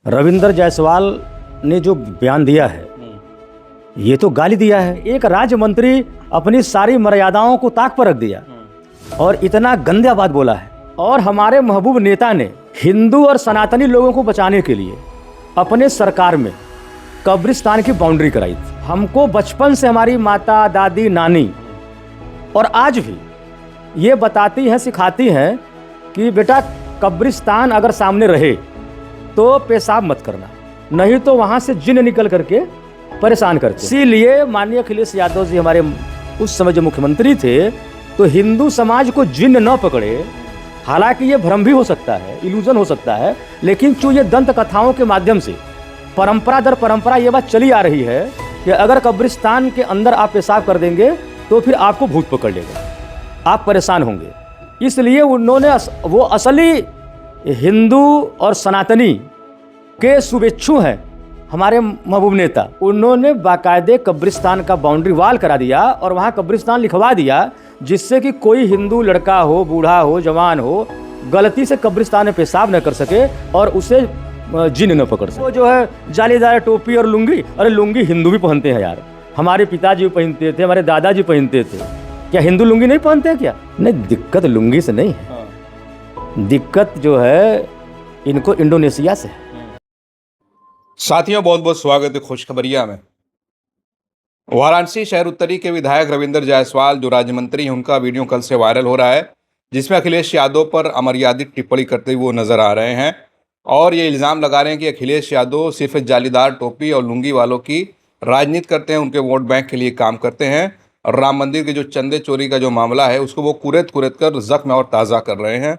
रविंद्र जायसवाल ने जो बयान दिया है ये तो गाली दिया है। एक राज्य मंत्री अपनी सारी मर्यादाओं को ताक पर रख दिया और इतना गंदा बात बोला है। और हमारे महबूब नेता ने हिंदू और सनातनी लोगों को बचाने के लिए अपने सरकार में कब्रिस्तान की बाउंड्री कराई थी। हमको बचपन से हमारी माता, दादी, नानी और आज भी ये बताती हैं, सिखाती हैं कि बेटा कब्रिस्तान अगर सामने रहे तो पेशाब मत करना, नहीं तो वहां से जिन निकल करके परेशान करते। इसीलिए माननीय अखिलेश यादव जी हमारे उस समय जो मुख्यमंत्री थे तो हिंदू समाज को जिन न पकड़े। हालांकि ये भ्रम भी हो सकता है, इल्यूजन हो सकता है, लेकिन जो ये दंत कथाओं के माध्यम से परंपरा दर परंपरा ये बात चली आ रही है कि अगर कब्रिस्तान के अंदर आप पेशाब कर देंगे तो फिर आपको भूत पकड़ लेगा, आप परेशान होंगे। इसलिए उन्होंने वो असली हिंदू और सनातनी के शुभेच्छु हैं हमारे महबूब नेता। उन्होंने बाकायदे कब्रिस्तान का बाउंड्री वाल करा दिया और वहाँ कब्रिस्तान लिखवा दिया, जिससे कि कोई हिंदू लड़का हो, बूढ़ा हो, जवान हो, गलती से कब्रिस्तान में पेशाब न कर सके और उसे जिन न पकड़ सके। वो जो है जालीदार टोपी और लुंगी, अरे लुंगी हिंदू भी पहनते हैं यार, हमारे पिताजी भी पहनते थे, हमारे दादाजी पहनते थे। क्या हिंदू लुंगी नहीं पहनते हैं क्या? नहीं, दिक्कत लुंगी से नहीं है, दिक्कत जो है इनको इंडोनेशिया से है। साथियों, बहुत बहुत स्वागत है खुशखबरिया में। वाराणसी शहर उत्तरी के विधायक रविंद्र जायसवाल जो राज्य मंत्री हैं, उनका वीडियो कल से वायरल हो रहा है, जिसमें अखिलेश यादव पर अमर्यादित टिप्पणी करते हुए वो नजर आ रहे हैं और ये इल्ज़ाम लगा रहे हैं कि अखिलेश यादव सिर्फ जालीदार टोपी और लुंगी वालों की राजनीति करते हैं, उनके वोट बैंक के लिए काम करते हैं और राम मंदिर के जो चंदे चोरी का जो मामला है उसको वो कुरेद कर जख्म और ताज़ा कर रहे हैं,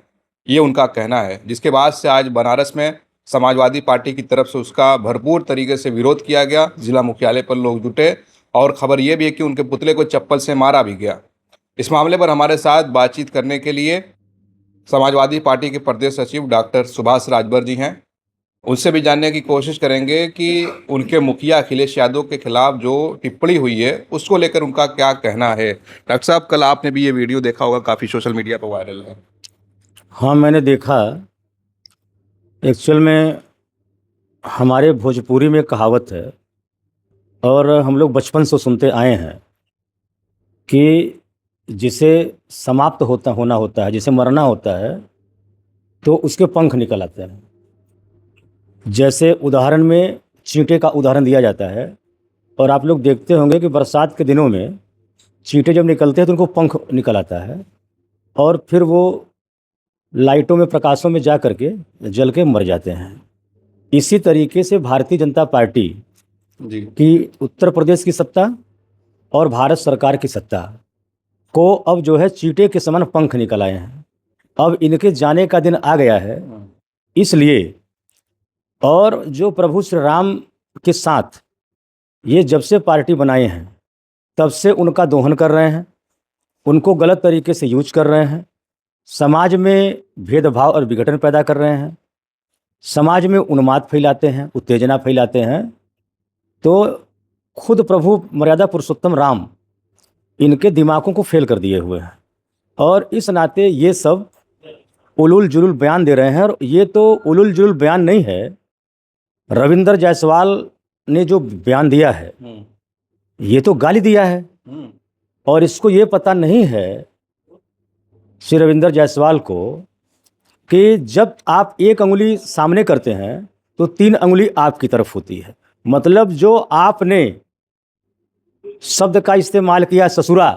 ये उनका कहना है। जिसके बाद से आज बनारस में समाजवादी पार्टी की तरफ से उसका भरपूर तरीके से विरोध किया गया। जिला मुख्यालय पर लोग जुटे और खबर यह भी है कि उनके पुतले को चप्पल से मारा भी गया। इस मामले पर हमारे साथ बातचीत करने के लिए समाजवादी पार्टी के प्रदेश सचिव डॉक्टर सुभाष राजभर जी हैं। उनसे भी जानने की कोशिश करेंगे कि उनके मुखिया अखिलेश यादव के खिलाफ जो टिप्पणी हुई है उसको लेकर उनका क्या कहना है। डॉक्टर साहब, कल आपने भी ये वीडियो देखा होगा, काफ़ी सोशल मीडिया पर वायरल है। हाँ, मैंने देखा। एक्चुअल में हमारे भोजपुरी में कहावत है और हम लोग बचपन से सुनते आए हैं कि जिसे समाप्त होना होता है, जिसे मरना होता है तो उसके पंख निकल आते हैं। जैसे उदाहरण में चींटे का उदाहरण दिया जाता है और आप लोग देखते होंगे कि बरसात के दिनों में चींटे जब निकलते हैं तो उनको पंख निकल आता है और फिर वो लाइटों में, प्रकाशों में जा करके जल के मर जाते हैं। इसी तरीके से भारतीय जनता पार्टी जी की उत्तर प्रदेश की सत्ता और भारत सरकार की सत्ता को अब जो है चींटे के समान पंख निकल आए हैं। अब इनके जाने का दिन आ गया है। इसलिए और जो प्रभु श्री राम के साथ ये जब से पार्टी बनाए हैं तब से उनका दोहन कर रहे हैं, उनको गलत तरीके से यूज कर रहे हैं, समाज में भेदभाव और विघटन पैदा कर रहे हैं, समाज में उन्माद फैलाते हैं, उत्तेजना फैलाते हैं। तो खुद प्रभु मर्यादा पुरुषोत्तम राम इनके दिमागों को फेल कर दिए हुए हैं और इस नाते ये सब उलूल जुलूल बयान दे रहे हैं। और ये तो उलूल जुलूल बयान नहीं है, रविंद्र जायसवाल ने जो बयान दिया है ये तो गाली दिया है। और इसको ये पता नहीं है श्री रविंद्र जायसवाल को कि जब आप एक अंगुली सामने करते हैं तो 3 अंगुली आपकी तरफ होती है। मतलब जो आपने शब्द का इस्तेमाल किया ससुरा,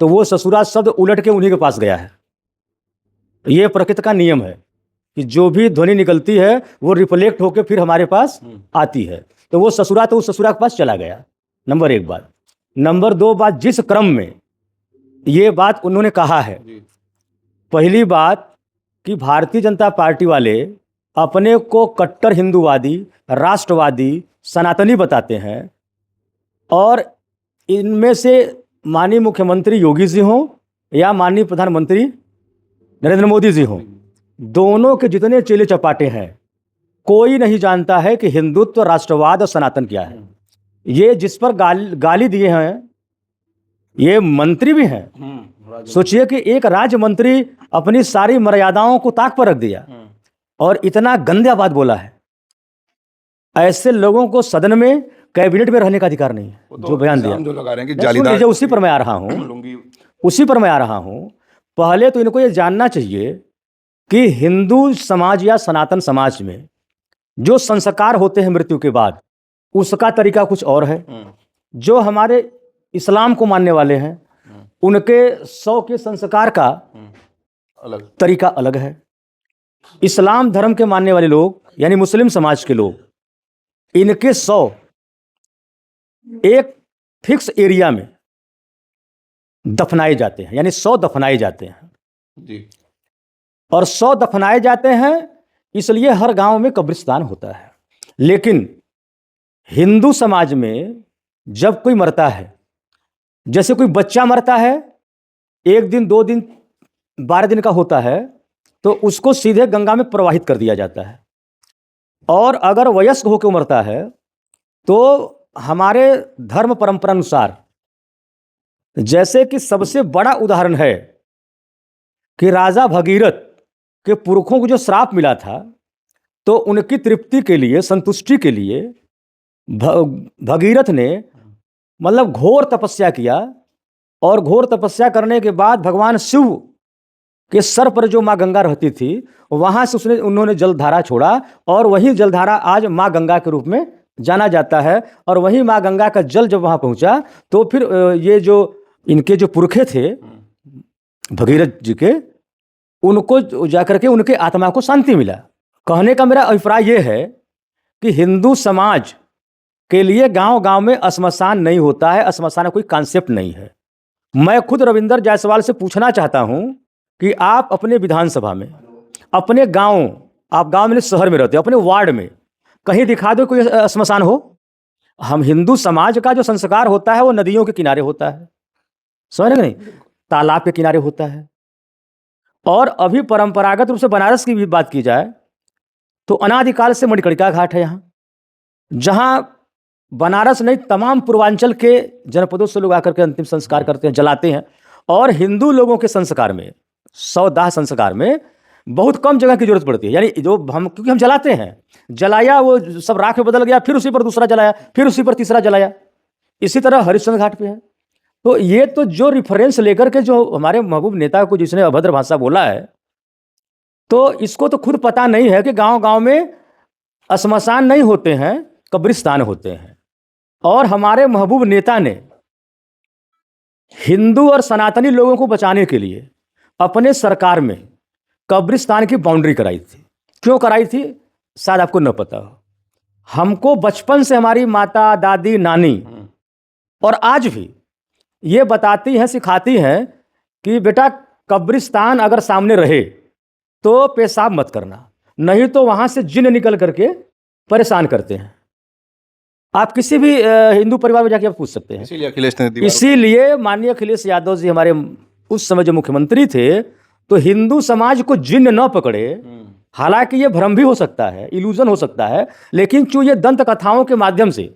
तो वो ससुरा शब्द उलट के उन्हीं के पास गया है। ये प्रकृति का नियम है कि जो भी ध्वनि निकलती है वो रिफ्लेक्ट होकर फिर हमारे पास आती है। तो वो ससुरा तो उस ससुरा के पास चला गया, नंबर 1 बात। नंबर 2 बात, जिस क्रम में ये बात उन्होंने कहा है, पहली बात कि भारतीय जनता पार्टी वाले अपने को कट्टर हिंदूवादी, राष्ट्रवादी, सनातनी बताते हैं और इनमें से माननीय मुख्यमंत्री योगी जी हों या माननीय प्रधानमंत्री नरेंद्र मोदी जी हों, दोनों के जितने चेले चपाटे हैं, कोई नहीं जानता है कि हिंदुत्व, राष्ट्रवाद और सनातन क्या है। ये जिस पर गाली दिए हैं ये मंत्री भी हैं। सोचिए कि एक राज्य मंत्री अपनी सारी मर्यादाओं को ताक पर रख दिया और इतना गंदा बात बोला है। ऐसे लोगों को सदन में कैबिनेट में रहने का अधिकार नहीं है। वो तो जो बयान दिया, इल्जाम जो लगा रहे हैं कि नहीं, सुन जालीदार लीजिए, उसी पर मैं आ रहा हूँ, लुंगी उसी पर मैं आ रहा हूँ। पहले तो इनको ये जानना चाहिए कि हिंदू समाज या सनातन समाज में जो संस्कार होते हैं मृत्यु के बाद, उसका तरीका कुछ और है। जो हमारे इस्लाम को मानने वाले हैं, उनके 100 के संस्कार का अलग तरीका अलग है। इस्लाम धर्म के मानने वाले लोग यानी मुस्लिम समाज के लोग, इनके 100 एक फिक्स एरिया में दफनाए जाते हैं, यानी 100 दफनाए जाते हैं जी। और 100 दफनाए जाते हैं, इसलिए हर गांव में कब्रिस्तान होता है। लेकिन हिंदू समाज में जब कोई मरता है, जैसे कोई बच्चा मरता है, 1 दिन 2 दिन 12 दिन का होता है, तो उसको सीधे गंगा में प्रवाहित कर दिया जाता है। और अगर वयस्क होकर मरता है तो हमारे धर्म परंपरा अनुसार, जैसे कि सबसे बड़ा उदाहरण है कि राजा भगीरथ के पुरखों को जो श्राप मिला था, तो उनकी तृप्ति के लिए, संतुष्टि के लिए भगीरथ ने मतलब घोर तपस्या किया। और घोर तपस्या करने के बाद भगवान शिव के सर पर जो माँ गंगा रहती थी, वहाँ से उन्होंने जलधारा छोड़ा और वही जलधारा आज माँ गंगा के रूप में जाना जाता है। और वही माँ गंगा का जल जब वहाँ पहुँचा, तो फिर ये जो इनके जो पुरखे थे भगीरथ जी के, उनको जाकर के उनके आत्मा को शांति मिला। कहने का मेरा अभिप्राय ये है कि हिंदू समाज के लिए गांव-गांव में श्मशान नहीं होता है, श्मशान कोई कॉन्सेप्ट नहीं है। मैं खुद रविंदर जायसवाल से पूछना चाहता हूं कि आप अपने विधानसभा में, अपने गांव, आप गांव में शहर में रहते हो, अपने वार्ड में कहीं दिखा दो कोई श्मशान हो। हम हिंदू समाज का जो संस्कार होता है वो नदियों के किनारे होता है, समझ रहे नहीं, तालाब के किनारे होता है। और अभी परंपरागत रूप से बनारस की भी बात की जाए तो अनादिकाल से मणिकर्णिका घाट है यहाँ, जहाँ बनारस नहीं तमाम पूर्वांचल के जनपदों से लोग आकर के अंतिम संस्कार करते हैं, जलाते हैं। और हिंदू लोगों के संस्कार में, शवदाह संस्कार में बहुत कम जगह की जरूरत पड़ती है। यानी जो हम, क्योंकि हम जलाते हैं, जलाया वो सब राख में बदल गया, फिर उसी पर दूसरा जलाया, फिर उसी पर तीसरा जलाया। इसी तरह हरिश्चंद्र घाट पे है। तो ये तो जो रिफरेंस लेकर के जो हमारे महबूब नेता को जिसने अभद्र भाषा बोला है, तो इसको तो खुद पता नहीं है कि गांव-गांव में श्मशान नहीं होते हैं, कब्रिस्तान होते हैं। और हमारे महबूब नेता ने हिंदू और सनातनी लोगों को बचाने के लिए अपने सरकार में कब्रिस्तान की बाउंड्री कराई थी। क्यों कराई थी शायद आपको न पता हो। हमको बचपन से हमारी माता, दादी, नानी और आज भी ये बताती हैं, सिखाती हैं कि बेटा कब्रिस्तान अगर सामने रहे तो पेशाब मत करना, नहीं तो वहाँ से जिन निकल करके परेशान करते हैं। आप किसी भी हिंदू परिवार में जाके आप पूछ सकते हैं। इसीलिए माननीय अखिलेश यादव जी हमारे उस समय जो मुख्यमंत्री थे, तो हिंदू समाज को जिन न पकड़े। हालांकि ये भ्रम भी हो सकता है, इल्यूजन हो सकता है, लेकिन चूंकि ये दंत कथाओं के माध्यम से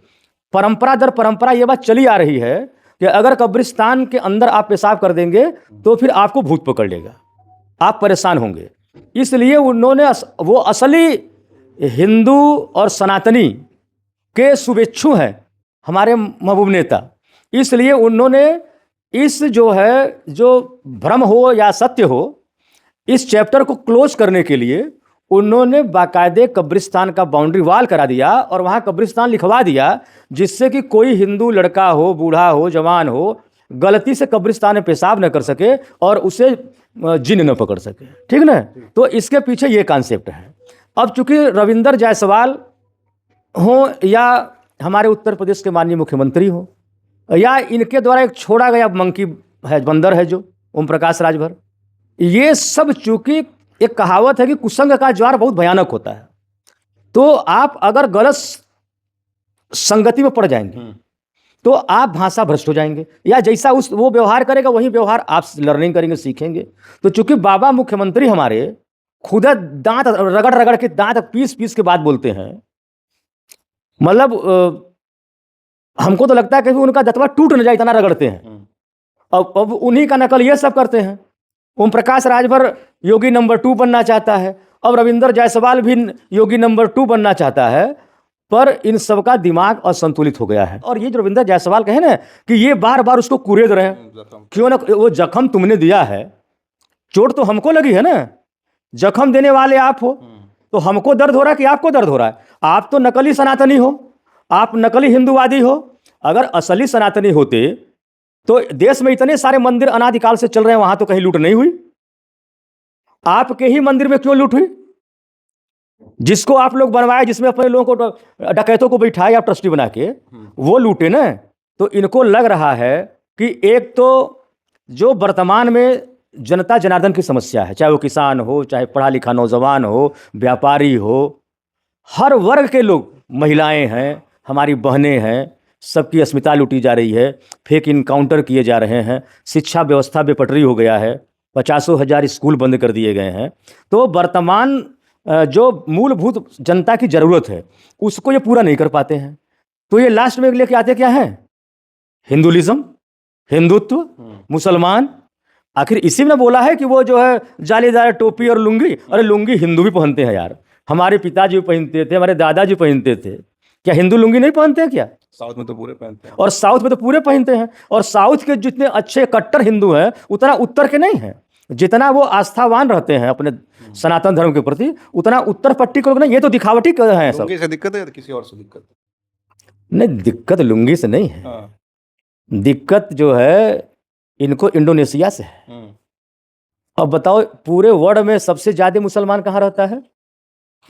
परंपरा दर परंपरा ये बात चली आ रही है कि अगर कब्रिस्तान के अंदर आप पेशाब कर देंगे तो फिर आपको भूत पकड़ लेगा, आप परेशान होंगे। इसलिए उन्होंने वो असली हिंदू और सनातनी के शुभेच्छु हैं हमारे महबूब नेता। इसलिए उन्होंने इस जो है, जो भ्रम हो या सत्य हो, इस चैप्टर को क्लोज करने के लिए उन्होंने बाकायदे कब्रिस्तान का बाउंड्री वाल करा दिया और वहाँ कब्रिस्तान लिखवा दिया, जिससे कि कोई हिंदू लड़का हो, बूढ़ा हो, जवान हो, गलती से कब्रिस्तान में पेशाब न कर सके और उसे जिन न पकड़ सके। ठीक ना? तो इसके पीछे ये कॉन्सेप्ट है। अब चूंकि रविंदर जायसवाल हो या हमारे उत्तर प्रदेश के माननीय मुख्यमंत्री हो या इनके द्वारा एक छोड़ा गया मंकी है, बंदर है जो ओम प्रकाश राजभर, ये सब चूंकि एक कहावत है कि कुसंग का ज्वार बहुत भयानक होता है। तो आप अगर गलत संगति में पड़ जाएंगे तो आप भाषा भ्रष्ट हो जाएंगे, या जैसा वो व्यवहार करेगा वही व्यवहार आप लर्निंग करेंगे, सीखेंगे। तो चूंकि बाबा मुख्यमंत्री हमारे खुद दांत रगड़ रगड़ के, दांत पीस पीस के बात बोलते हैं, मतलब हमको तो लगता है कि उनका दतवा टूट न जाए, इतना रगड़ते हैं। अब उन्हीं का नकल ये सब करते हैं। ओम प्रकाश राजभर योगी नंबर 2 बनना चाहता है, अब रविंदर जायसवाल भी योगी नंबर 2 बनना चाहता है। पर इन सबका दिमाग असंतुलित हो गया है। और ये जो रविंदर जायसवाल कहे ना कि ये बार बार उसको कुरेद रहे हैं, क्यों ना, वो जख्म तुमने दिया है, चोट तो हमको लगी है ना, जख्म देने वाले आप हो, तो हमको दर्द हो रहा है कि आपको दर्द हो रहा है? आप तो नकली सनातनी हो, आप नकली हिंदूवादी हो। अगर असली सनातनी होते तो देश में इतने सारे मंदिर अनादिकाल से चल रहे हैं, वहां तो कहीं लूट नहीं हुई। आपके ही मंदिर में क्यों लूट हुई? जिसको आप लोग बनवाए, जिसमें अपने लोगों को, डकैतों को बिठाए आप ट्रस्टी बना के, वो लूटे ना। तो इनको लग रहा है कि एक तो जो वर्तमान में जनता जनार्दन की समस्या है, चाहे वो किसान हो, चाहे पढ़ा लिखा नौजवान हो, व्यापारी हो, हर वर्ग के लोग, महिलाएं हैं, हमारी बहनें हैं, सबकी अस्मिता लूटी जा रही है, फेक इनकाउंटर किए जा रहे हैं, शिक्षा व्यवस्था बेपटरी हो गया है, 50,000 स्कूल बंद कर दिए गए हैं। तो वर्तमान जो मूलभूत जनता की ज़रूरत है उसको ये पूरा नहीं कर पाते हैं। तो ये लास्ट में लेके आते क्या है? हिंदुइज्म, हिंदुत्व, मुसलमान। आखिर इसी में बोला है कि वो जो है जालीदार टोपी और लुंगी, अरे लुंगी हिंदू भी पहनते हैं यार, हमारे पिताजी भी पहनते थे, हमारे दादाजी पहनते थे, क्या हिंदू लुंगी नहीं पहनते हैं क्या? साउथ में तो पूरे पहनते हैं। और साउथ में तो पूरे पहनते हैं। और साउथ के जितने अच्छे कट्टर हिंदू हैं उतना उत्तर के नहीं हैं। जितना वो आस्थावान रहते हैं अपने सनातन धर्म के प्रति, उतना उत्तर पट्टी के लोग नहीं। ये तो दिखावटी हैं सब। लुंगी से दिक्कत है या किसी और से दिक्कत है? नहीं, दिक्कत लुंगी से नहीं है। हाँ। दिक्कत जो है इनको इंडोनेशिया से है। अब बताओ पूरे वर्ल्ड में सबसे ज्यादा मुसलमान कहाँ रहता है?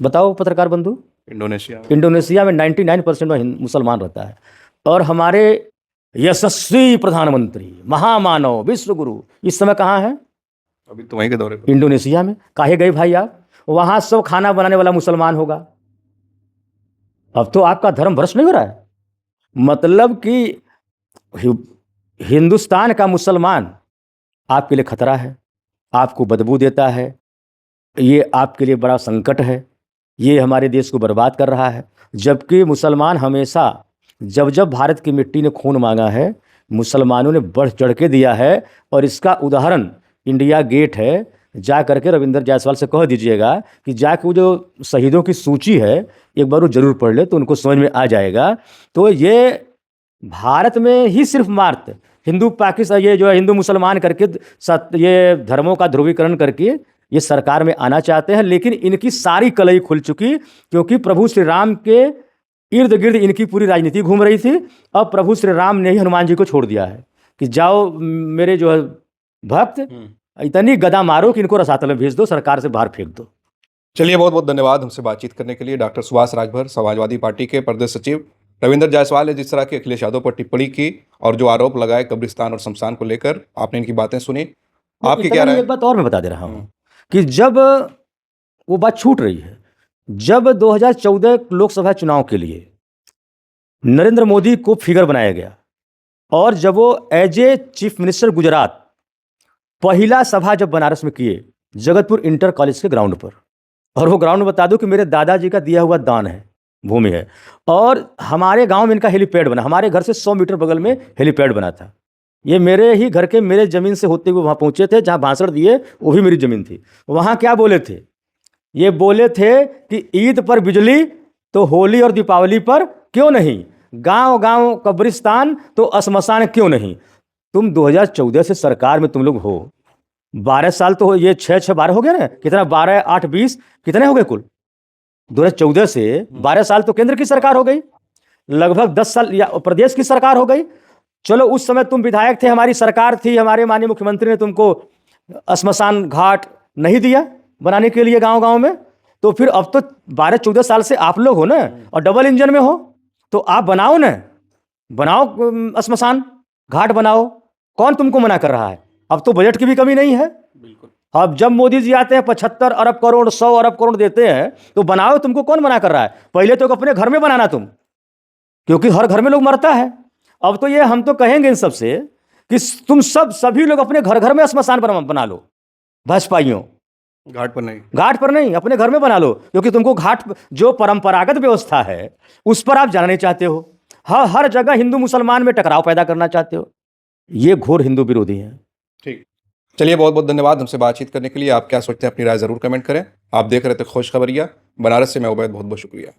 बताओ पत्रकार बंधु। इंडोनेशिया में 99% में मुसलमान रहता है। और हमारे यशस्वी प्रधानमंत्री, महामानव, विश्वगुरु इस समय कहाँ है? अभी तो वहीं के दौरे पर। इंडोनेशिया में। काहे गए भाई आप? वहां सब खाना बनाने वाला मुसलमान होगा। अब तो आपका धर्म भ्रष्ट नहीं हो रहा है? मतलब कि हिंदुस्तान का मुसलमान आपके लिए खतरा है, आपको बदबू देता है, ये आपके लिए बड़ा संकट है, ये हमारे देश को बर्बाद कर रहा है। जबकि मुसलमान हमेशा, जब जब भारत की मिट्टी ने खून मांगा है, मुसलमानों ने बढ़ चढ़ के दिया है। और इसका उदाहरण इंडिया गेट है। जा करके रविंदर जायसवाल से कह दीजिएगा कि जाके वो जो शहीदों की सूची है एक बार वो जरूर पढ़ ले, तो उनको समझ में आ जाएगा। तो ये भारत में ही सिर्फ मात्र हिंदू पाकिस्तान, ये जो है हिंदू मुसलमान करके ये धर्मों का ध्रुवीकरण करके ये सरकार में आना चाहते हैं। लेकिन इनकी सारी कलई खुल चुकी, क्योंकि प्रभु श्री राम के इर्द गिर्द इनकी पूरी राजनीति घूम रही थी। अब प्रभु श्री राम ने ही हनुमान जी को छोड़ दिया है कि जाओ मेरे जो है भक्त, इतनी गदा मारो कि इनको रसातल में भेज दो, सरकार से बाहर फेंक दो। चलिए, बहुत बहुत धन्यवाद हमसे बातचीत करने के लिए। डॉक्टर सुभाष राजभर, समाजवादी पार्टी के प्रदेश सचिव। रविंदर जायसवाल ने जिस तरह की अखिलेश यादव पर टिप्पणी की और जो आरोप लगाए कब्रिस्तान और शमशान को लेकर, आपने इनकी बातें सुनी, आपकी क्या राय? एक बात और मैं बता दे रहा हूँ कि जब वो बात छूट रही है, जब 2014 लोकसभा चुनाव के लिए नरेंद्र मोदी को फिगर बनाया गया और जब वो as a chief minister Gujarat पहला सभा जब बनारस में किए, जगतपुर इंटर कॉलेज के ग्राउंड पर, और वो ग्राउंड बता दूं कि मेरे दादाजी का दिया हुआ दान है, भूमि है, और हमारे गांव में इनका हेलीपैड बना, हमारे घर से 100 मीटर बगल में हेलीपैड बना था। ये मेरे ही घर के, मेरे ज़मीन से होते हुए वहाँ पहुँचे थे, जहाँ भाषण दिए वो भी मेरी ज़मीन थी। वहाँ क्या बोले थे? ये बोले थे कि ईद पर बिजली तो होली और दीपावली पर क्यों नहीं, गांव गांव कब्रिस्तान तो श्मशान क्यों नहीं। तुम 2014 से सरकार में तुम लोग हो, 12 साल तो ये 6 12 हो गया ना, कितना 12 8 20 कितने हो गए कुल? 2014 से 12 साल तो केंद्र की सरकार हो गई, लगभग 10 साल या प्रदेश की सरकार हो गई। चलो उस समय तुम विधायक थे, हमारी सरकार थी, हमारे माननीय मुख्यमंत्री ने तुमको श्मशान घाट नहीं दिया बनाने के लिए गांव गांव में। तो फिर अब तो 12-14 साल से आप लोग हो ना, और डबल इंजन में हो, तो आप बनाओ ना, बनाओ श्मशान घाट बनाओ। कौन तुमको मना कर रहा है? अब तो बजट की भी कमी नहीं है। बिल्कुल। अब जब मोदी जी आते हैं 75 अरब करोड़ 100 अरब करोड़ देते हैं, तो बनाओ, तुमको कौन मना कर रहा है? पहले तो अपने घर में बनाना तुम, क्योंकि हर घर में लोग मरता है। अब तो ये हम तो कहेंगे इन सबसे कि तुम सभी लोग अपने घर घर में श्मशान बना लो। भाजपाइयों, घाट पर नहीं, घाट पर नहीं, अपने घर में बना लो, क्योंकि तुमको घाट जो परंपरागत व्यवस्था है उस पर आप जाना नहीं चाहते हो। हर जगह हिंदू मुसलमान में टकराव पैदा करना चाहते हो। ये घोर हिंदू विरोधी हैं। ठीक, चलिए, बहुत बहुत धन्यवाद हमसे बातचीत करने के लिए। आप क्या सोचते हैं अपनी राय जरूर कमेंट करें। आप देख रहे थे खुश खबरिया बनारस से, मैं उबैद, बहुत बहुत शुक्रिया।